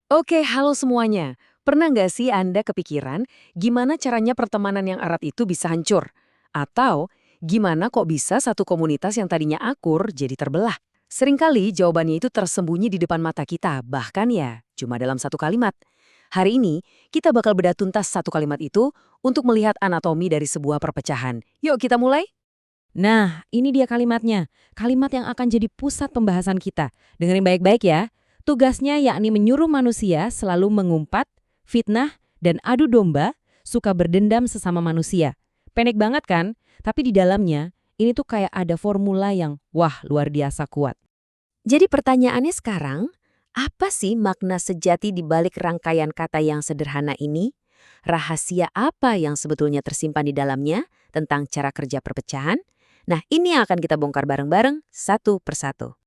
Oke, halo semuanya. Pernah nggak sih Anda kepikiran gimana caranya pertemanan yang erat itu bisa hancur? Atau gimana kok bisa satu komunitas yang tadinya akur jadi terbelah? Seringkali jawabannya itu tersembunyi di depan mata kita, bahkan ya cuma dalam satu kalimat. Hari ini, kita bakal bedah tuntas satu kalimat itu untuk melihat anatomi dari sebuah perpecahan. Yuk kita mulai? Nah, ini dia kalimatnya. Kalimat yang akan jadi pusat pembahasan kita. Dengerin baik-baik ya. Tugasnya yakni menyuruh manusia selalu mengumpat, fitnah, dan adu domba, suka berdendam sesama manusia. Pendek banget kan? Tapi di dalamnya, ini tuh kayak ada formula yang, wah, luar biasa kuat. Jadi pertanyaannya sekarang, apa sih makna sejati di balik rangkaian kata yang sederhana ini? Rahasia apa yang sebetulnya tersimpan di dalamnya tentang cara kerja perpecahan? Nah, ini yang akan kita bongkar bareng-bareng satu persatu.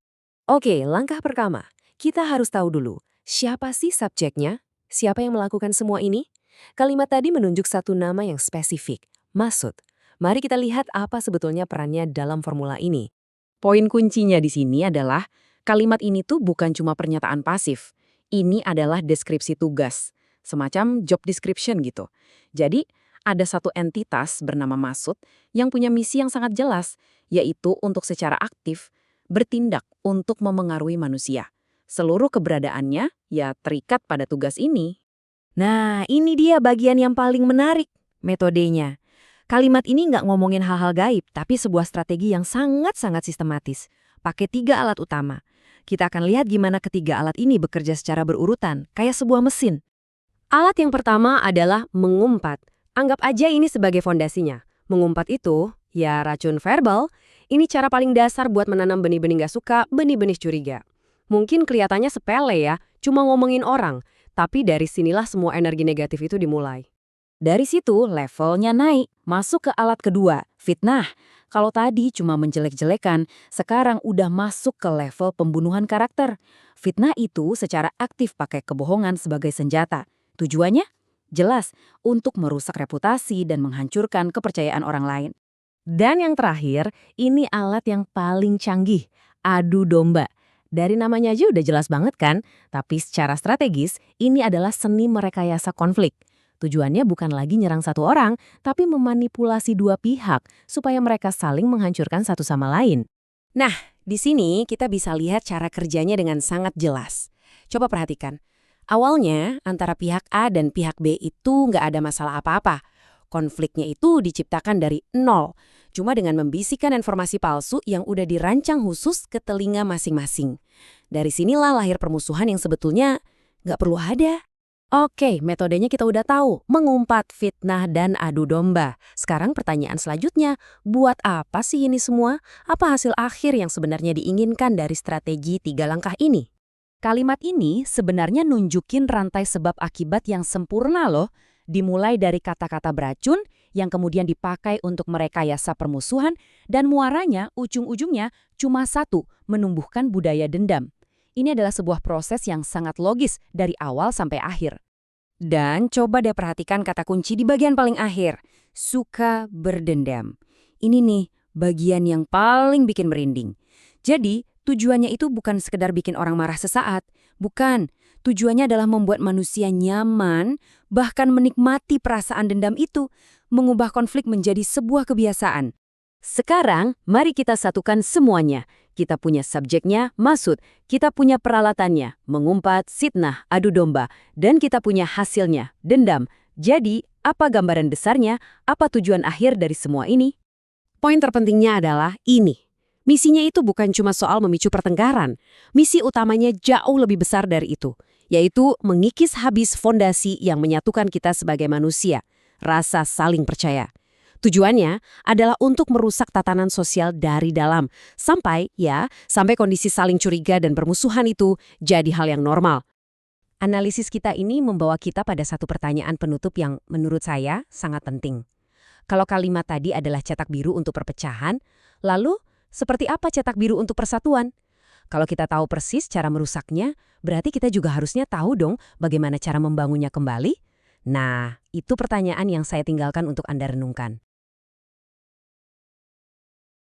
Oke, langkah pertama. Kita harus tahu dulu, siapa sih subjeknya? Siapa yang melakukan semua ini? Kalimat tadi menunjuk satu nama yang spesifik, maksud. Mari kita lihat apa sebetulnya perannya dalam formula ini. Poin kuncinya di sini adalah kalimat ini tuh bukan cuma pernyataan pasif. Ini adalah deskripsi tugas, semacam job description gitu. Jadi, ada satu entitas bernama Masud yang punya misi yang sangat jelas, yaitu untuk secara aktif bertindak untuk memengaruhi manusia. Seluruh keberadaannya ya terikat pada tugas ini. Nah, ini dia bagian yang paling menarik, metodenya. Kalimat ini nggak ngomongin hal-hal gaib, tapi sebuah strategi yang sangat-sangat sistematis. Pakai 3 alat utama. Kita akan lihat gimana ketiga alat ini bekerja secara berurutan, kayak sebuah mesin. Alat yang pertama adalah mengumpat. Anggap aja ini sebagai fondasinya. Mengumpat itu, ya racun verbal, ini cara paling dasar buat menanam benih-benih nggak suka, benih-benih curiga. Mungkin kelihatannya sepele ya, cuma ngomongin orang, tapi dari sinilah semua energi negatif itu dimulai. Dari situ levelnya naik, masuk ke alat kedua, fitnah. Kalau tadi cuma menjelek-jelekan, sekarang udah masuk ke level pembunuhan karakter. Fitnah itu secara aktif pakai kebohongan sebagai senjata. Tujuannya? Jelas, untuk merusak reputasi dan menghancurkan kepercayaan orang lain. Dan yang terakhir, ini alat yang paling canggih, adu domba. Dari namanya aja udah jelas banget kan? Tapi secara strategis, ini adalah seni merekayasa konflik. Tujuannya bukan lagi nyerang satu orang, tapi memanipulasi dua pihak supaya mereka saling menghancurkan satu sama lain. Nah, di sini kita bisa lihat cara kerjanya dengan sangat jelas. Coba perhatikan. Awalnya, antara pihak A dan pihak B itu nggak ada masalah apa-apa. Konfliknya itu diciptakan dari nol, cuma dengan membisikkan informasi palsu yang udah dirancang khusus ke telinga masing-masing. Dari sinilah lahir permusuhan yang sebetulnya nggak perlu ada. Oke, metodenya kita udah tahu, mengumpat, fitnah, dan adu domba. Sekarang pertanyaan selanjutnya, buat apa sih ini semua? Apa hasil akhir yang sebenarnya diinginkan dari strategi 3 langkah ini? Kalimat ini sebenarnya nunjukin rantai sebab akibat yang sempurna loh, dimulai dari kata-kata beracun yang kemudian dipakai untuk merekayasa permusuhan dan muaranya ujung-ujungnya cuma satu, menumbuhkan budaya dendam. Ini adalah sebuah proses yang sangat logis dari awal sampai akhir. Dan coba deh perhatikan kata kunci di bagian paling akhir, suka berdendam. Ini nih bagian yang paling bikin merinding. Jadi, tujuannya itu bukan sekedar bikin orang marah sesaat. Bukan. Tujuannya adalah membuat manusia nyaman, bahkan menikmati perasaan dendam itu, mengubah konflik menjadi sebuah kebiasaan. Sekarang, mari kita satukan semuanya. Kita punya subjeknya, maksud. Kita punya peralatannya, mengumpat, sitnah, adu domba. Dan kita punya hasilnya, dendam. Jadi, apa gambaran besarnya? Apa tujuan akhir dari semua ini? Poin terpentingnya adalah ini. Misinya itu bukan cuma soal memicu pertengkaran. Misi utamanya jauh lebih besar dari itu, yaitu mengikis habis fondasi yang menyatukan kita sebagai manusia, rasa saling percaya. Tujuannya adalah untuk merusak tatanan sosial dari dalam, sampai kondisi saling curiga dan bermusuhan itu jadi hal yang normal. Analisis kita ini membawa kita pada satu pertanyaan penutup yang menurut saya sangat penting. Kalau kalimat tadi adalah cetak biru untuk perpecahan, lalu seperti apa cetak biru untuk persatuan? Kalau kita tahu persis cara merusaknya, berarti kita juga harusnya tahu dong bagaimana cara membangunnya kembali? Nah, itu pertanyaan yang saya tinggalkan untuk Anda renungkan.